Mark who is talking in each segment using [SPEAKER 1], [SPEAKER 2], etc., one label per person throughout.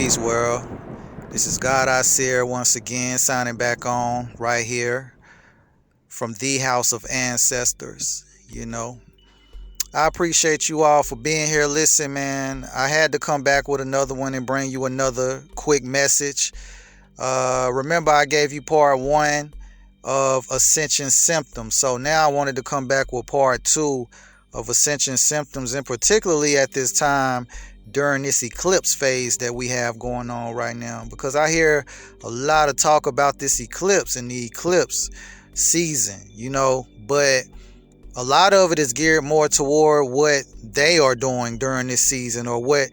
[SPEAKER 1] Peace, world. This is God I Seer once again, signing back on right here from the House of Ancestors. I appreciate you all for being here. Listen, man, I had to come back with another one and bring you another quick message. Remember, I gave you part one of Ascension Symptoms. So now I wanted to come back with part two of Ascension Symptoms, and particularly at this time during this eclipse phase that we have going on right now, because I hear a lot of talk about this eclipse and the eclipse season, but a lot of it is geared more toward what they are doing during this season, or what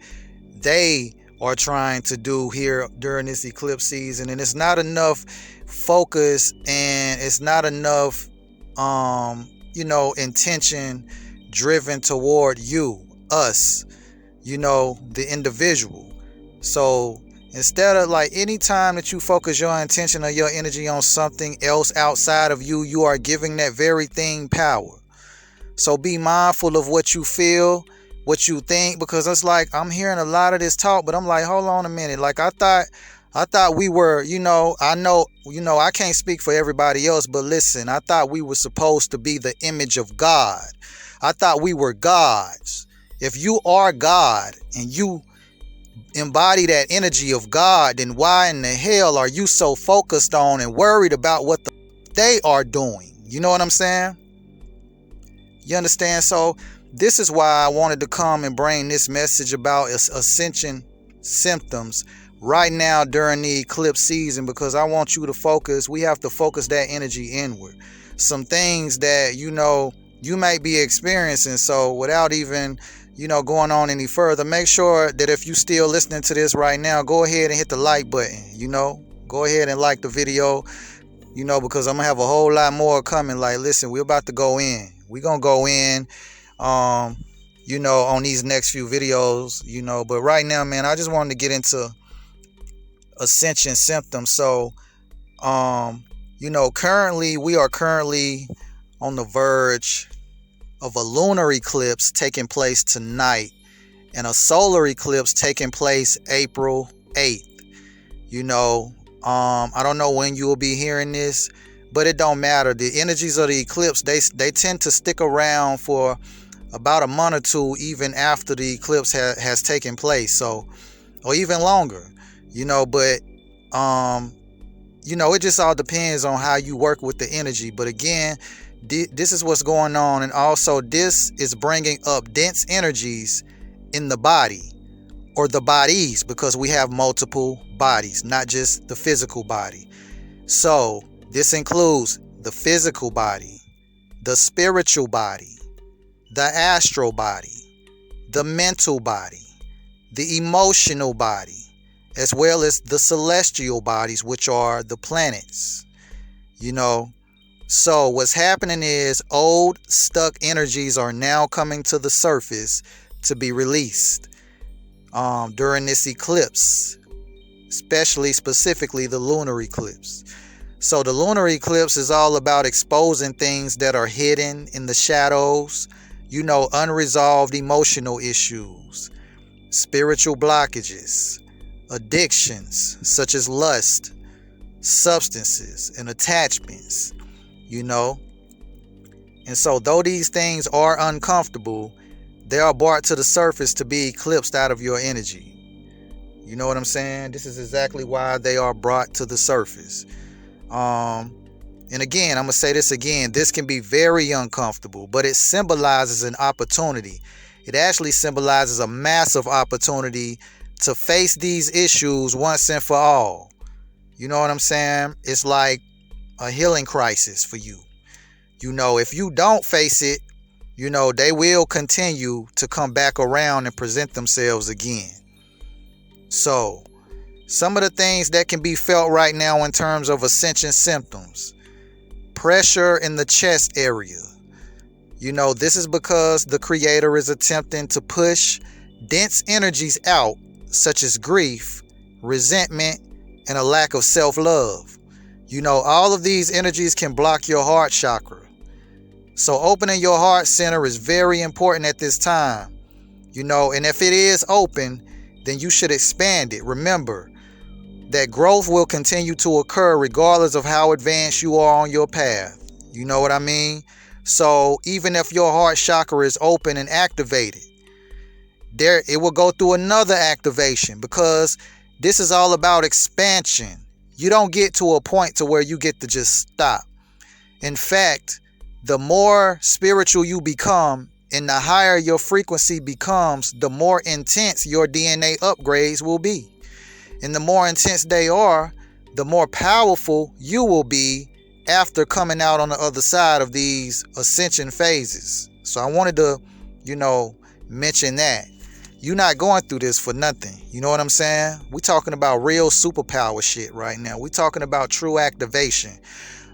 [SPEAKER 1] they are trying to do here during this eclipse season. And it's not enough focus, and it's not enough intention driven toward us, the individual. So instead of, like, anytime that you focus your intention or your energy on something else outside of you, you are giving that very thing power. So be mindful of what you feel, what you think, because it's like I'm hearing a lot of this talk, but I'm like, hold on a minute. Like, I thought we were, I know, I can't speak for everybody else, but listen, I thought we were supposed to be the image of God. I thought we were gods. If you are God and you embody that energy of God, then why in the hell are you so focused on and worried about what they are doing? You know what I'm saying? You understand? So this is why I wanted to come and bring this message about Ascension Symptoms right now during the eclipse season, because I want you to focus. We have to focus that energy inward. Some things that, you might be experiencing. So without even, going on any further, make sure that if you still listening to this right now, go ahead and hit the like button, go ahead and like the video, because I'm gonna have a whole lot more coming. Like, listen, we're about to go in. We're gonna go in, on these next few videos, but right now, man, I just wanted to get into Ascension Symptoms. So, currently, we are on the verge of a lunar eclipse taking place tonight, and a solar eclipse taking place April 8th. I don't know when you will be hearing this, but it don't matter. The energies of the eclipse, they tend to stick around for about a month or two, even after the eclipse has taken place. So, or even longer, but it just all depends on how you work with the energy. But again, this is what's going on. And also, this is bringing up dense energies in the body, or the bodies, because we have multiple bodies, not just the physical body. So this includes the physical body, the spiritual body, the astral body, the mental body, the emotional body, as well as the celestial bodies, which are the planets. So what's happening is old stuck energies are now coming to the surface to be released during this eclipse, specifically the lunar eclipse. So the lunar eclipse is all about exposing things that are hidden in the shadows, unresolved emotional issues, spiritual blockages, addictions such as lust, substances, and attachments. And so though these things are uncomfortable, they are brought to the surface to be eclipsed out of your energy. You know what I'm saying? This is exactly why they are brought to the surface. And again, I'm gonna say this again, this can be very uncomfortable, but it symbolizes an opportunity. It actually symbolizes a massive opportunity to face these issues once and for all. You know what I'm saying? It's like a healing crisis for you. If you don't face it, they will continue to come back around and present themselves again. So, some of the things that can be felt right now in terms of Ascension Symptoms: pressure in the chest area. This is because the Creator is attempting to push dense energies out, such as grief, resentment, and a lack of self-love. All of these energies can block your heart chakra. So opening your heart center is very important at this time. And if it is open, then you should expand it. Remember that growth will continue to occur regardless of how advanced you are on your path. You know what I mean? So even if your heart chakra is open and activated, it will go through another activation, because this is all about expansion. You don't get to a point to where you get to just stop. In fact, the more spiritual you become and the higher your frequency becomes, the more intense your DNA upgrades will be. And the more intense they are, the more powerful you will be after coming out on the other side of these ascension phases. So I wanted to, mention that. You're not going through this for nothing. You know what I'm saying? We're talking about real superpower shit right now. We're talking about true activation.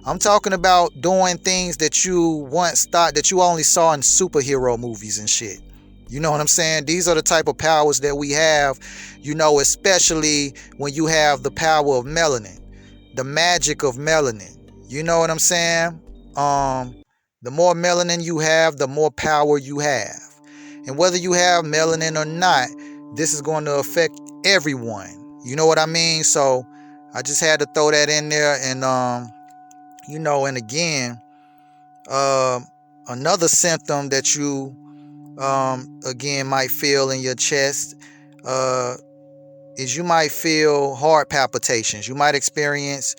[SPEAKER 1] I'm talking about doing things that you once thought that you only saw in superhero movies and shit. You know what I'm saying? These are the type of powers that we have, especially when you have the power of melanin, the magic of melanin. You know what I'm saying? The more melanin you have, the more power you have. And whether you have melanin or not, this is going to affect everyone. You know what I mean? So I just had to throw that in there. And, and again, another symptom that you, again, might feel in your chest is you might feel heart palpitations. You might experience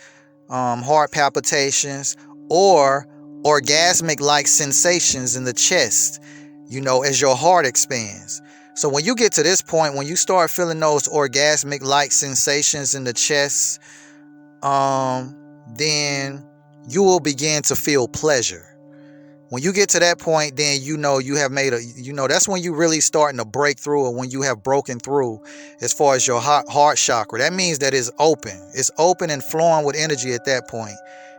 [SPEAKER 1] heart palpitations or orgasmic-like sensations in the chest, as your heart expands. So when you get to this point, when you start feeling those orgasmic-like sensations in the chest, then you will begin to feel pleasure. When you get to that point, then you have made that's when you really starting to break through, or when you have broken through as far as your heart chakra. That means that it's open. It's open and flowing with energy at that point.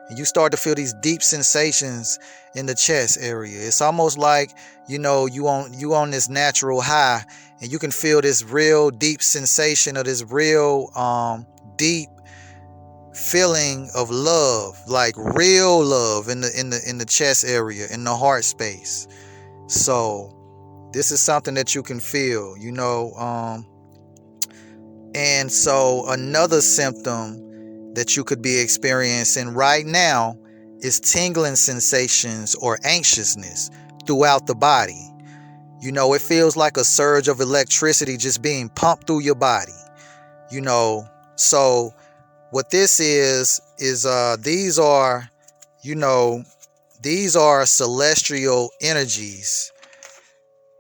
[SPEAKER 1] And you start to feel these deep sensations in the chest area. It's almost like, you on this natural high, and you can feel this real deep sensation, or this real deep feeling of love, like real love in the chest area, in the heart space. So this is something that you can feel, and so another symptom that you could be experiencing right now is tingling sensations or anxiousness throughout the body. It feels like a surge of electricity just being pumped through your body. So what this is these are celestial energies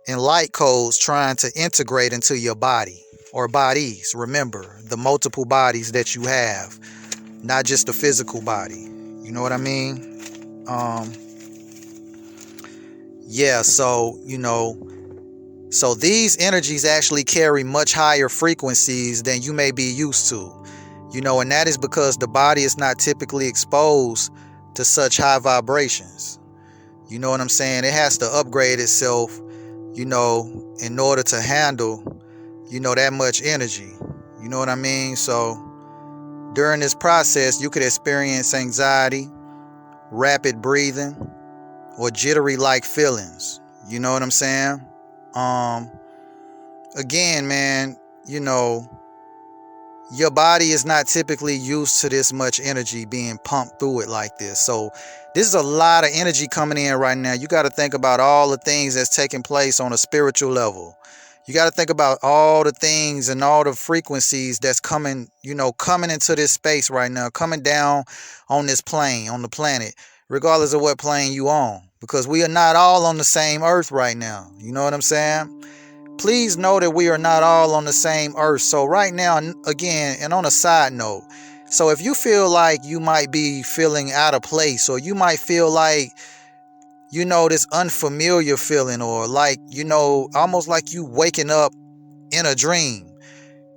[SPEAKER 1] and light codes trying to integrate into your body, or bodies. Remember, the multiple bodies that you have, not just the physical body. You know what I mean? So these energies actually carry much higher frequencies than you may be used to. And that is because the body is not typically exposed to such high vibrations. You know what I'm saying? It has to upgrade itself, in order to handle, that much energy. You know what I mean? So during this process, you could experience anxiety, rapid breathing, or jittery-like feelings. You know what I'm saying? Again, man, your body is not typically used to this much energy being pumped through it like this. So this is a lot of energy coming in right now. You got to think about all the things that's taking place on a spiritual level. You got to think about all the things and all the frequencies that's coming into this space right now, coming down on this plane, on the planet, regardless of what plane you on, because we are not all on the same earth right now. You know what I'm saying? Please know that we are not all on the same earth. So right now, again, and on a side note, so if you feel like you might be feeling out of place, or you might feel like, this unfamiliar feeling, or like, almost like you waking up in a dream,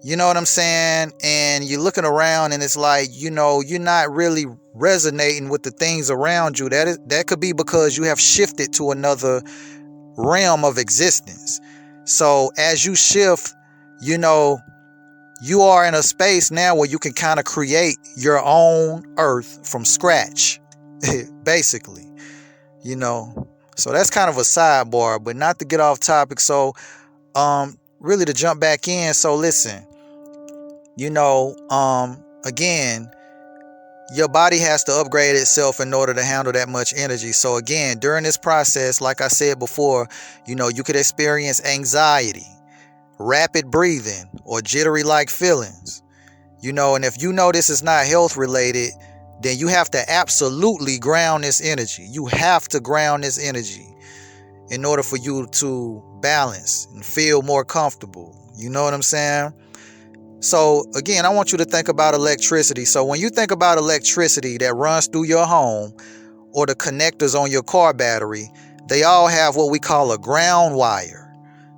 [SPEAKER 1] you know what I'm saying? And you're looking around and it's like, you're not really resonating with the things around you. That could be because you have shifted to another realm of existence. So as you shift, you are in a space now where you can kind of create your own earth from scratch, basically, So that's kind of a sidebar, but not to get off topic. So, really to jump back in. So listen, again, your body has to upgrade itself in order to handle that much energy. So again, during this process, like I said before, you could experience anxiety, rapid breathing, or jittery like feelings. And if you know this is not health related, then you have to absolutely ground this energy. You have to ground this energy in order for you to balance and feel more comfortable. You know what I'm saying? So again, I want you to think about electricity. So when you think about electricity that runs through your home or the connectors on your car battery, they all have what we call a ground wire.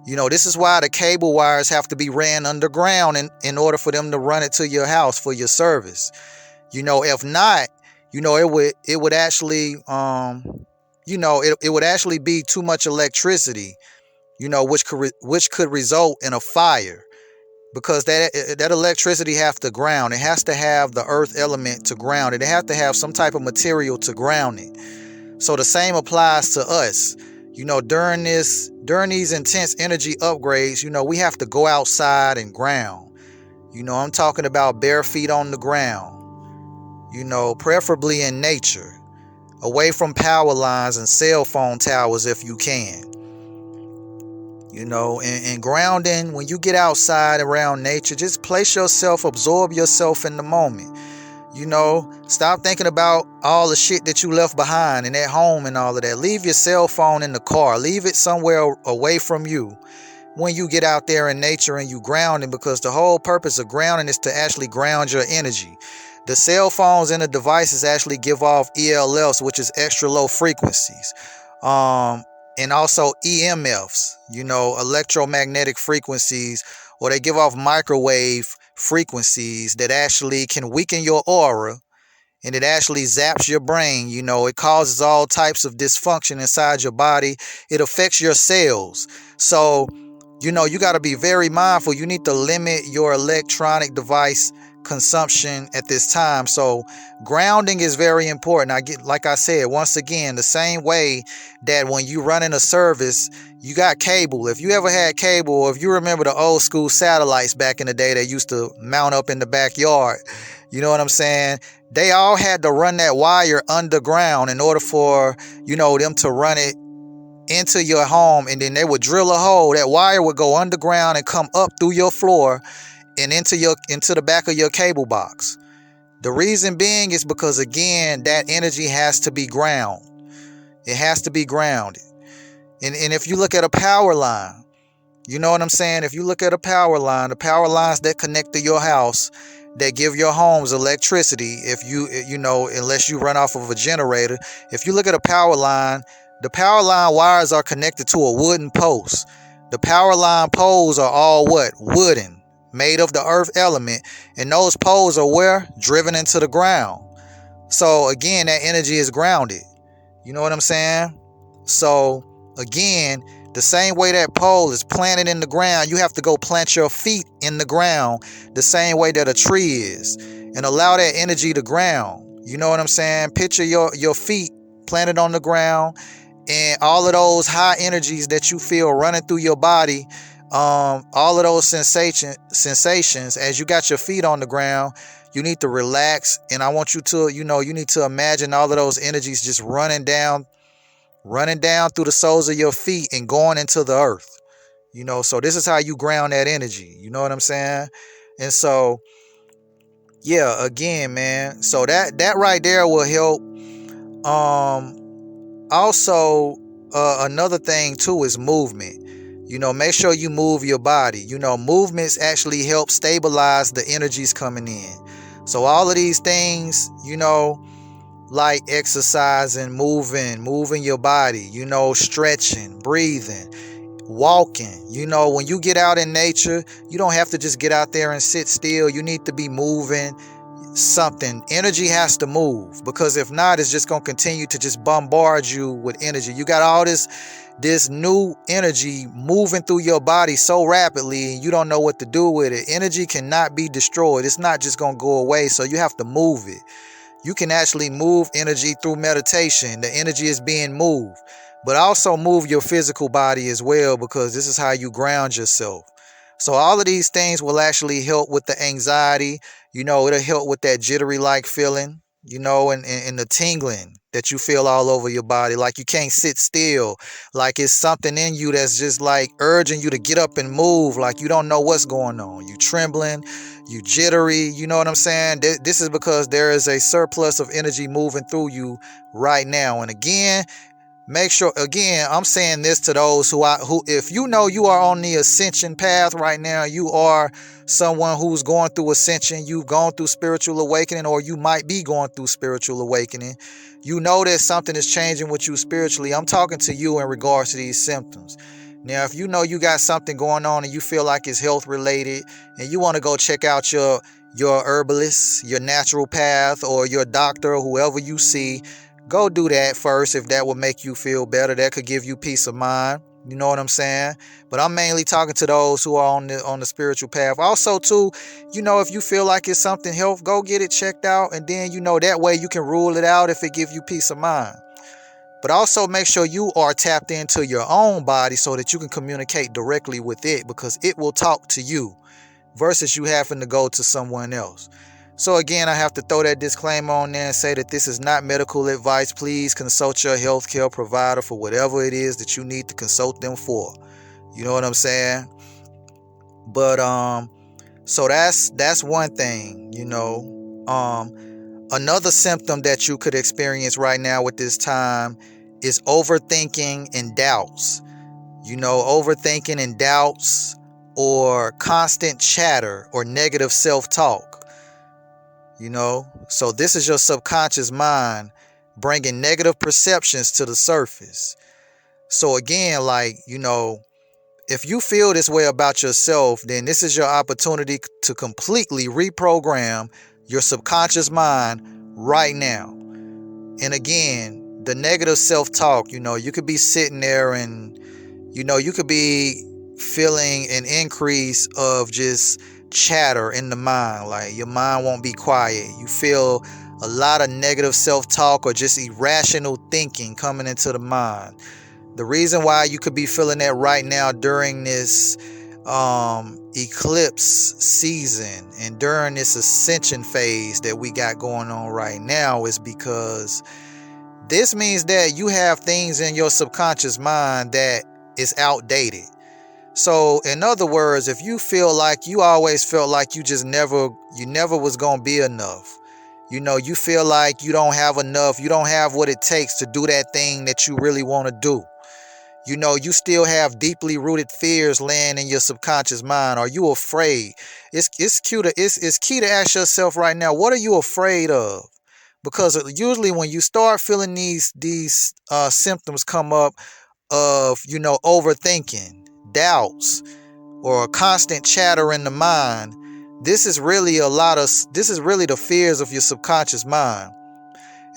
[SPEAKER 1] This is why the cable wires have to be ran underground in order for them to run it to your house for your service. If not, it would actually it would actually be too much electricity, which could result in a fire, because that electricity has to ground. It has to have the earth element to ground it. It has to have some type of material to ground it. So the same applies to us. During these intense energy upgrades, we have to go outside and ground. I'm talking about bare feet on the ground, preferably in nature, away from power lines and cell phone towers if you can. And grounding, when you get outside around nature, just place yourself, absorb yourself in the moment. Stop thinking about all the shit that you left behind and at home and all of that. Leave your cell phone in the car. Leave it somewhere away from you when you get out there in nature and you grounding, because the whole purpose of grounding is to actually ground your energy. The cell phones and the devices actually give off ELFs, which is extra low frequencies. And also EMFs, electromagnetic frequencies, or they give off microwave frequencies that actually can weaken your aura, and it actually zaps your brain. It causes all types of dysfunction inside your body. It affects your cells. So, you got to be very mindful. You need to limit your electronic device consumption at this time. So grounding is very important. Like I said, once again, the same way that when you run in a service, you got cable. If you ever had cable, or if you remember the old school satellites back in the day that used to mount up in the backyard, you know what I'm saying? They all had to run that wire underground in order for, them to run it into your home, and then they would drill a hole. That wire would go underground and come up through your floor and into the back of your cable box. The reason being is because, again, that energy has to be ground. It has to be grounded. And if you look at a power line, you know what I'm saying? If you look at a power line, the power lines that connect to your house, that give your homes electricity, unless you run off of a generator. If you look at a power line, the power line wires are connected to a wooden post. The power line poles are all what? Wooden, made of the earth element. And those poles are where? Driven into the ground. So again, that energy is grounded. You know what I'm saying? So again, the same way that pole is planted in the ground, you have to go plant your feet in the ground the same way that a tree is, and allow that energy to ground. You know what I'm saying? Picture your feet planted on the ground, and all of those high energies that you feel running through your body, all of those sensations as you got your feet on the ground, you need to relax. And I want you to, you need to imagine all of those energies just running down through the soles of your feet and going into the earth. So this is how you ground that energy. You know what I'm saying? And so, yeah, again, man. So that right there will help. Also, another thing too is movement. Make sure you move your body. Movements actually help stabilize the energies coming in. So all of these things, like exercising, moving your body, stretching, breathing, walking. When you get out in nature, you don't have to just get out there and sit still. You need to be moving something. Energy has to move, because if not, it's just going to continue to just bombard you with energy. You got all this new energy moving through your body so rapidly, and you don't know what to do with it. Energy cannot be destroyed. It's not just going to go away. So you have to move it. You can actually move energy through meditation. The energy is being moved. But also move your physical body as well, because this is how you ground yourself. So all of these things will actually help with the anxiety. It'll help with that jittery like feeling, and the tingling that you feel all over your body, like you can't sit still, like it's something in you that's just like urging you to get up and move, like you don't know what's going on. You trembling, you jittery, you know what I'm saying? This is because there is a surplus of energy moving through you right now. And again, make sure, again, I'm saying this to those who if you know you are on the ascension path right now, you are someone who's going through ascension, you've gone through spiritual awakening, or you might be going through spiritual awakening. You know that something is changing with you spiritually. I'm talking to you in regards to these symptoms. Now, if you know you got something going on and you feel like it's health related and you want to go check out your herbalist, your natural path, or your doctor, or whoever you see, go do that first if that will make you feel better. That could give you peace of mind. You know what I'm saying? But I'm mainly talking to those who are on the spiritual path. Also, too, if you feel like it's something health, go get it checked out. And then, that way you can rule it out if it gives you peace of mind. But also make sure you are tapped into your own body so that you can communicate directly with it, because it will talk to you versus you having to go to someone else. So again, I have to throw that disclaimer on there and say that this is not medical advice. Please consult your healthcare provider for whatever it is that you need to consult them for. You know what I'm saying? But so that's one thing, Another symptom that you could experience right now with this time is overthinking and doubts. Overthinking and doubts, or constant chatter or negative self-talk. So this is your subconscious mind bringing negative perceptions to the surface. So again, if you feel this way about yourself, then this is your opportunity to completely reprogram your subconscious mind right now. And again, the negative self-talk, you could be sitting there and, you could be feeling an increase of just chatter in the mind. Like your mind won't be quiet. You feel a lot of negative self-talk or just irrational thinking coming into the mind. The reason why you could be feeling that right now during this eclipse season and during this ascension phase that we got going on right now is because this means that you have things in your subconscious mind that is outdated. So in other words, if you feel like you always felt like you never was going to be enough, you feel like you don't have enough, you don't have what it takes to do that thing that you really want to do. You still have deeply rooted fears laying in your subconscious mind. Are you afraid? It's key to ask yourself right now, what are you afraid of? Because usually when you start feeling these symptoms come up of, overthinking, doubts, or a constant chatter in the mind, this is really the fears of your subconscious mind.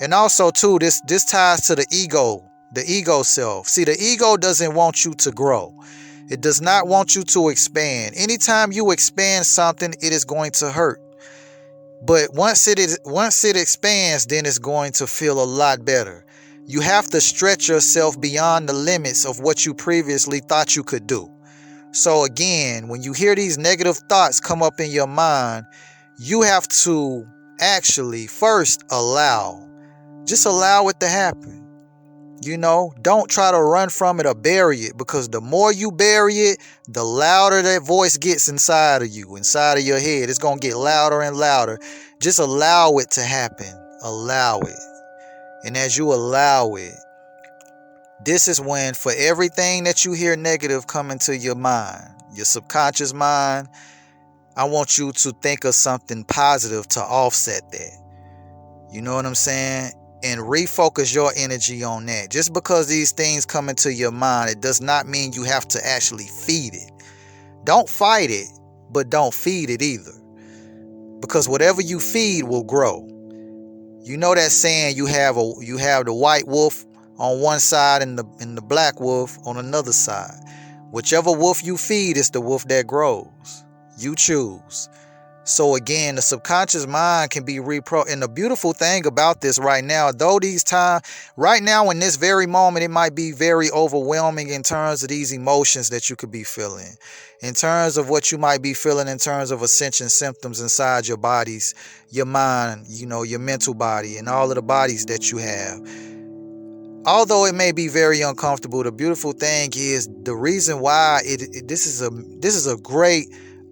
[SPEAKER 1] And also too, this ties to the ego self. See, the ego doesn't want you to grow. It does not want you to expand. Anytime you expand something, it is going to hurt. But once it expands, then it's going to feel a lot better. You have to stretch yourself beyond the limits of what you previously thought you could do. So again, when you hear these negative thoughts come up in your mind, you have to actually first just allow it to happen. Don't try to run from it or bury it, because the more you bury it, the louder that voice gets inside of you, inside of your head. It's going to get louder and louder. Just allow it to happen. Allow it. And as you allow it, this is when, for everything that you hear negative come into your mind, your subconscious mind, I want you to think of something positive to offset that. You know what I'm saying? And refocus your energy on that. Just because these things come into your mind, it does not mean you have to actually feed it. Don't fight it, but don't feed it either. Because whatever you feed will grow. You know that saying, you have the white wolf on one side and the black wolf on another side. Whichever wolf you feed is the wolf that grows. You choose. So again, the subconscious mind can be and the beautiful thing about this right now, though right now in this very moment, it might be very overwhelming in terms of these emotions that you could be feeling, in terms of what you might be feeling in terms of ascension symptoms inside your bodies, your mind, your mental body, and all of the bodies that you have. Although it may be very uncomfortable, the beautiful thing is the reason why this is a great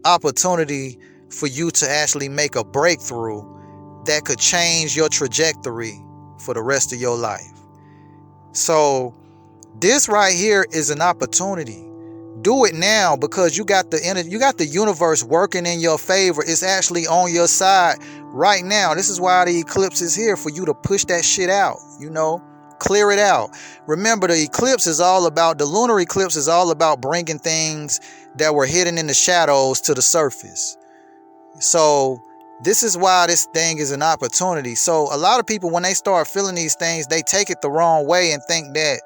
[SPEAKER 1] opportunity for you to actually make a breakthrough that could change your trajectory for the rest of your life. So this right here is an opportunity. Do it now, because you got the energy, you got the universe working in your favor. It's actually on your side right now. This is why the eclipse is here, for you to push that shit out, clear it out. Remember, the lunar eclipse is all about bringing things that were hidden in the shadows to the surface. So this is why this thing is an opportunity. So a lot of people, when they start feeling these things, they take it the wrong way and think that,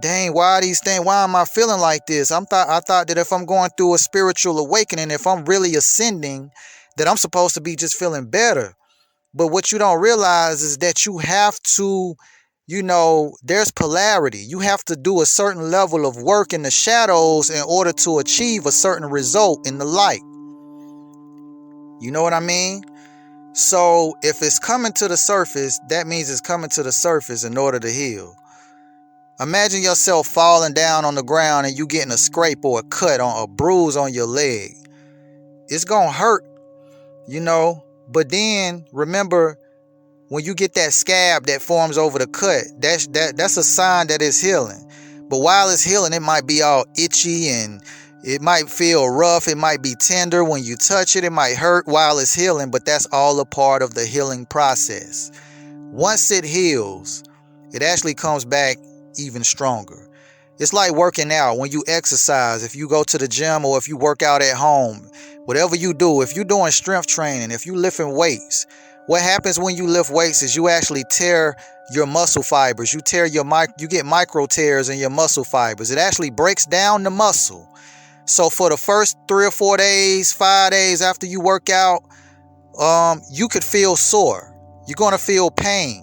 [SPEAKER 1] dang, why am I feeling like this? I thought that if I'm going through a spiritual awakening, if I'm really ascending, that I'm supposed to be just feeling better. But what you don't realize is that you have to, there's polarity. You have to do a certain level of work in the shadows in order to achieve a certain result in the light. You know what I mean? So if it's coming to the surface, that means it's coming to the surface in order to heal. Imagine yourself falling down on the ground and you getting a scrape or a cut on a bruise on your leg. It's gonna hurt, but then remember, when you get that scab that forms over the cut, that's a sign that it's healing. But while it's healing, it might be all itchy and it might feel rough. It might be tender when you touch it. It might hurt while it's healing, but that's all a part of the healing process. Once it heals, it actually comes back even stronger. It's like working out. When you exercise, if you go to the gym or if you work out at home, whatever you do, if you're doing strength training, if you're lifting weights, what happens when you lift weights is you actually tear your muscle fibers. You get micro tears in your muscle fibers. It actually breaks down the muscle. So for the first 3 or 4 days, 5 days after you work out, you could feel sore. You're going to feel pain.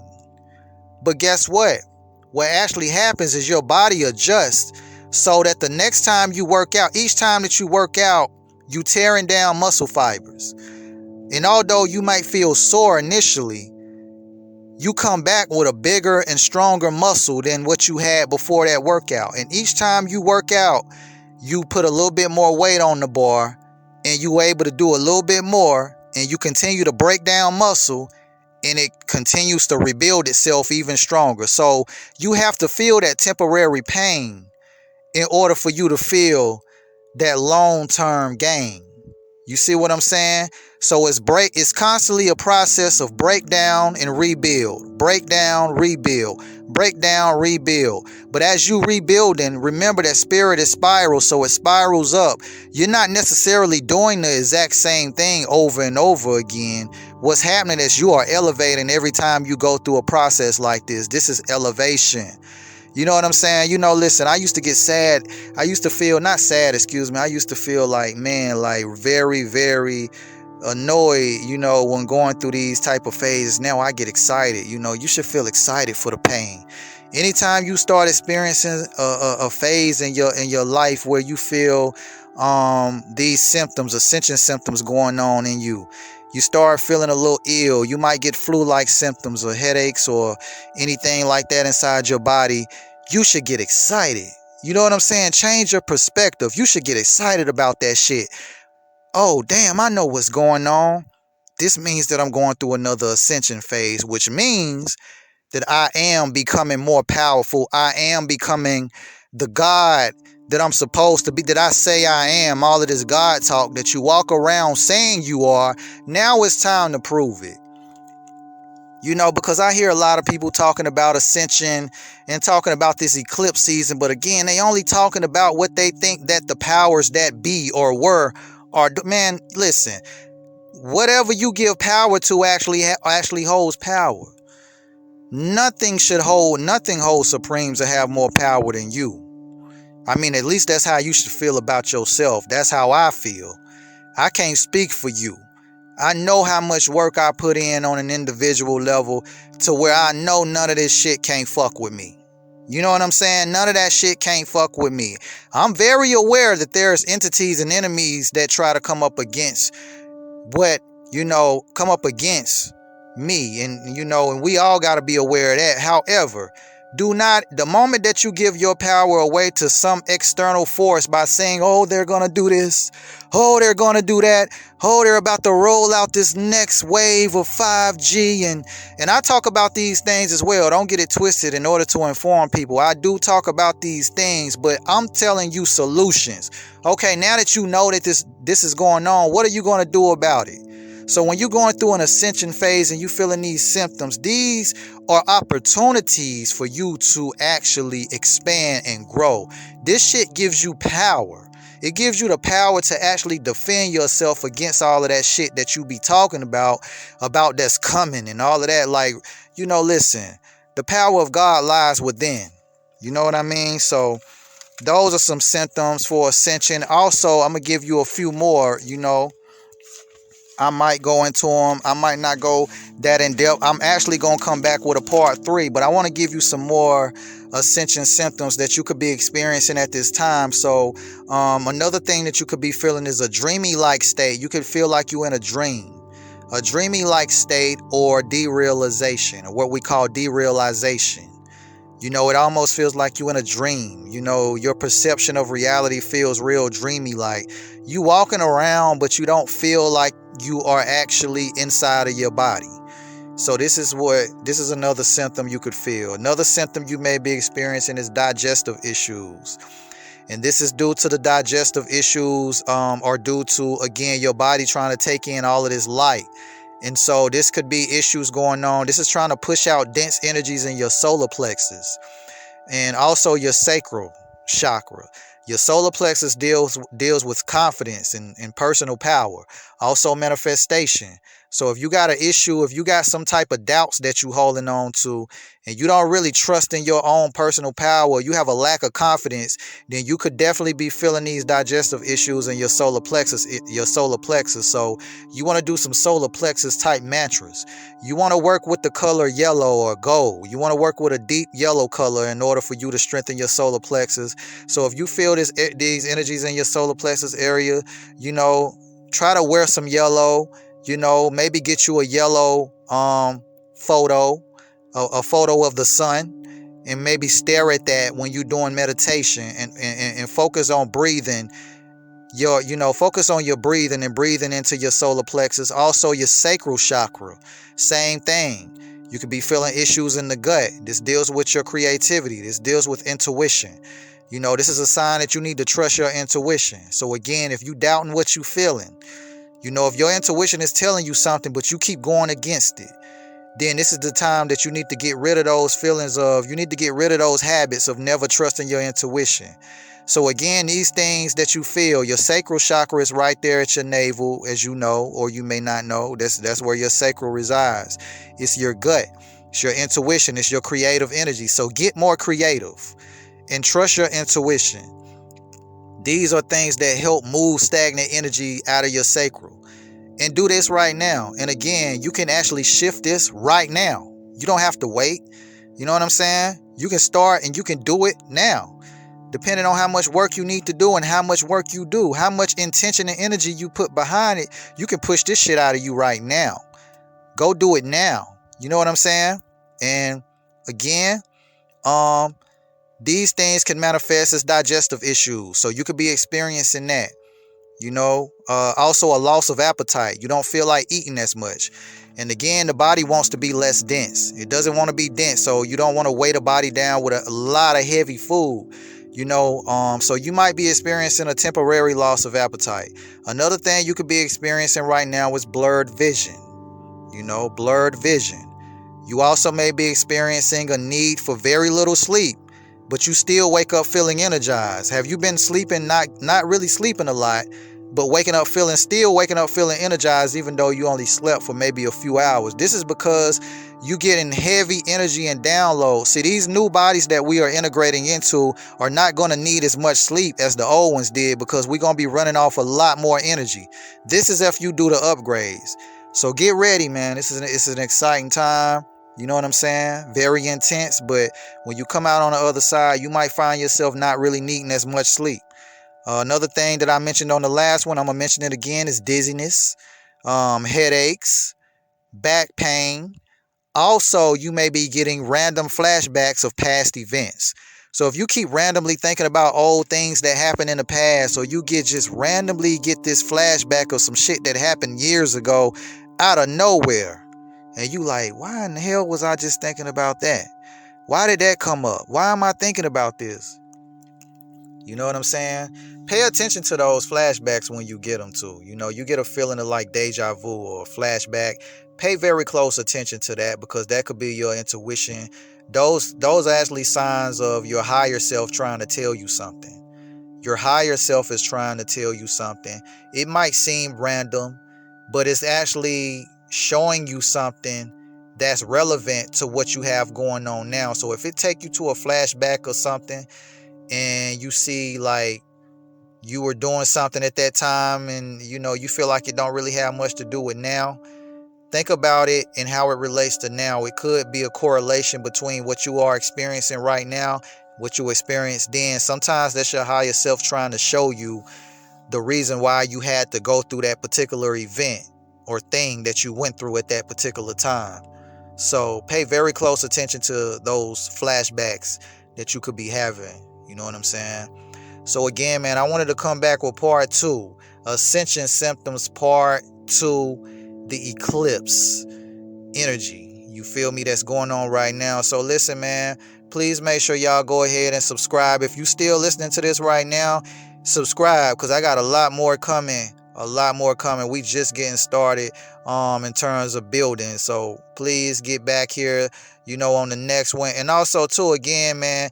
[SPEAKER 1] But guess what? What actually happens is your body adjusts so that the next time you work out, each time that you work out, you tearing down muscle fibers. And although you might feel sore initially, you come back with a bigger and stronger muscle than what you had before that workout. And each time you work out, you put a little bit more weight on the bar and you're able to do a little bit more, and you continue to break down muscle, and it continues to rebuild itself even stronger. So you have to feel that temporary pain in order for you to feel that long-term gain. You see what I'm saying? So it's constantly a process of breakdown and rebuild, breakdown, rebuild, breakdown, rebuild. But as you rebuilding, remember that spirit is spiral, so it spirals up. You're not necessarily doing the exact same thing over and over again. What's happening is you are elevating every time you go through a process like this. This is elevation. You know what I'm saying? Listen, I used to get sad. I used to feel, not sad, excuse me. I used to feel like, very, very annoyed, when going through these type of phases. Now I get excited. You should feel excited for the pain. Anytime you start experiencing a phase in your life where you feel these symptoms, ascension symptoms going on in you, you start feeling a little ill. You might get flu-like symptoms or headaches or anything like that inside your body. You should get excited. You know what I'm saying? Change your perspective. You should get excited about that shit. Oh, damn, I know what's going on. This means that I'm going through another ascension phase, which means that I am becoming more powerful. I am becoming the God that I'm supposed to be, that I say I am. All of this God talk that you walk around saying you are, now it's time to prove it. Because I hear a lot of people talking about ascension and talking about this eclipse season, but again, they only talking about what they think that the powers that be or were are. Man, listen, whatever you give power to actually holds power. Nothing holds supremes or have more power than you. I mean, at least that's how you should feel about yourself. That's how I feel. I can't speak for you. I know how much work I put in on an individual level to where I know none of this shit can't fuck with me. You know what I'm saying? None of that shit can't fuck with me. I'm very aware that there's entities and enemies that try to come up against come up against me. And we all got to be aware of that. However, the moment that you give your power away to some external force by saying, oh, they're going to do this, oh, they're going to do that, oh, they're about to roll out this next wave of 5G. And I talk about these things as well. Don't get it twisted in order to inform people. I do talk about these things, but I'm telling you solutions. Okay, now that you know that this is going on, what are you going to do about it? So when you're going through an ascension phase and you feeling these symptoms, these are opportunities for you to actually expand and grow. This shit gives you power. It gives you the power to actually defend yourself against all of that shit that you be talking about that's coming and all of that. Like, listen, the power of God lies within. You know what I mean? So those are some symptoms for ascension. Also, I'm going to give you a few more, I might go into them. I might not go that in depth. I'm actually going to come back with a part 3, but I want to give you some more ascension symptoms that you could be experiencing at this time. So another thing that you could be feeling is a dreamy-like state. You could feel like you're in a dreamy-like state, or derealization, or what we call derealization. It almost feels like you're in a dream. Your perception of reality feels real dreamy, like you walking around, but you don't feel like you are actually inside of your body. So this is another symptom you could feel. Another symptom you may be experiencing is digestive issues. And this is due to the digestive issues, or due to, again, your body trying to take in all of this light. And so this could be issues going on. This is trying to push out dense energies in your solar plexus and also your sacral chakra. Your solar plexus deals with confidence and personal power, also manifestation. So if you got an issue, if you got some type of doubts that you holding on to, and you don't really trust in your own personal power, you have a lack of confidence, then you could definitely be feeling these digestive issues in your solar plexus. So you want to do some solar plexus type mantras. You want to work with the color yellow or gold. You want to work with a deep yellow color in order for you to strengthen your solar plexus. So if you feel these energies in your solar plexus area, try to wear some yellow. Maybe get you a yellow photo, a photo of the sun, and maybe stare at that when you're doing meditation and focus on breathing. Focus on your breathing and breathing into your solar plexus. Also your sacral chakra, same thing. You could be feeling issues in the gut. This deals with your creativity. This deals with intuition. This is a sign that you need to trust your intuition. So again, if you doubting what you feeling, if your intuition is telling you something, but you keep going against it, then this is the time that you need to get rid of those feelings you need to get rid of those habits of never trusting your intuition. So again, these things that you feel, your sacral chakra is right there at your navel, as you know, or you may not know. That's where your sacral resides. It's your gut. It's your intuition. It's your creative energy. So get more creative and trust your intuition. These are things that help move stagnant energy out of your sacral. And do this right now. And again, you can actually shift this right now. You don't have to wait. You know what I'm saying? You can start and you can do it now. Depending on how much work you need to do and how much work you do, how much intention and energy you put behind it, you can push this shit out of you right now. Go do it now. You know what I'm saying? And again, these things can manifest as digestive issues. So you could be experiencing that. Also a loss of appetite. You don't feel like eating as much. And again, the body wants to be less dense. It doesn't want to be dense. So you don't want to weigh the body down with a lot of heavy food. So you might be experiencing a temporary loss of appetite. Another thing you could be experiencing right now is blurred vision. Blurred vision. You also may be experiencing a need for very little sleep, but you still wake up feeling energized. Have you been sleeping, not really sleeping a lot, but still waking up feeling energized, even though you only slept for maybe a few hours? This is because You getting heavy energy and download. See, these new bodies that we are integrating into are not going to need as much sleep as the old ones did, because we're going to be running off a lot more energy. This is if you do the upgrades. So get ready, man. It's an exciting time. You know what I'm saying? Very intense, but when you come out on the other side, you might find yourself not really needing as much sleep. Another thing that I mentioned on the last one, I'm going to mention it again, is dizziness, headaches, back pain. Also, you may be getting random flashbacks of past events. So if you keep randomly thinking about old things that happened in the past, or you just randomly get this flashback of some shit that happened years ago out of nowhere, and you like, why in the hell was I just thinking about that? Why did that come up? Why am I thinking about this? You know what I'm saying? Pay attention to those flashbacks when you get them too. You know, you get a feeling of like deja vu or flashback. Pay very close attention to that, because that could be your intuition. Those are actually signs of your higher self trying to tell you something. Your higher self is trying to tell you something. It might seem random, but it's actually showing you something that's relevant to what you have going on now. So if it take you to a flashback or something, and you see like you were doing something at that time, and you know you feel like it don't really have much to do with now, think about it and how it relates to now. It could be a correlation between what you are experiencing right now, what you experienced then. Sometimes that's your higher self trying to show you the reason why you had to go through that particular event or thing that you went through at that particular time. So pay very close attention to those flashbacks that you could be having. You know what I'm saying? So again, man, I wanted to come back with part 2, Ascension Symptoms part 2, the eclipse energy. You feel me? That's going on right now. So listen, man, please make sure y'all go ahead and subscribe. If you still listening to this right now, subscribe, because I got a lot more coming. A lot more coming. We just getting started in terms of building. So please get back here, you know, on the next one. And also too, again, man,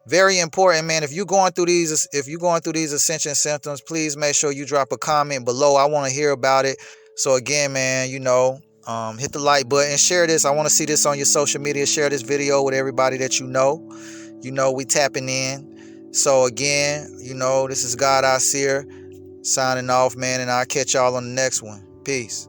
[SPEAKER 1] very important, man. If you're going through these ascension symptoms, please make sure you drop a comment below. I want to hear about it. So again, man, you know, hit the like button, share this. I want to see this on your social media. Share this video with everybody that you know. You know, we tapping in. So again, you know, this is God I Seer signing off, man, and I'll catch y'all on the next one. Peace.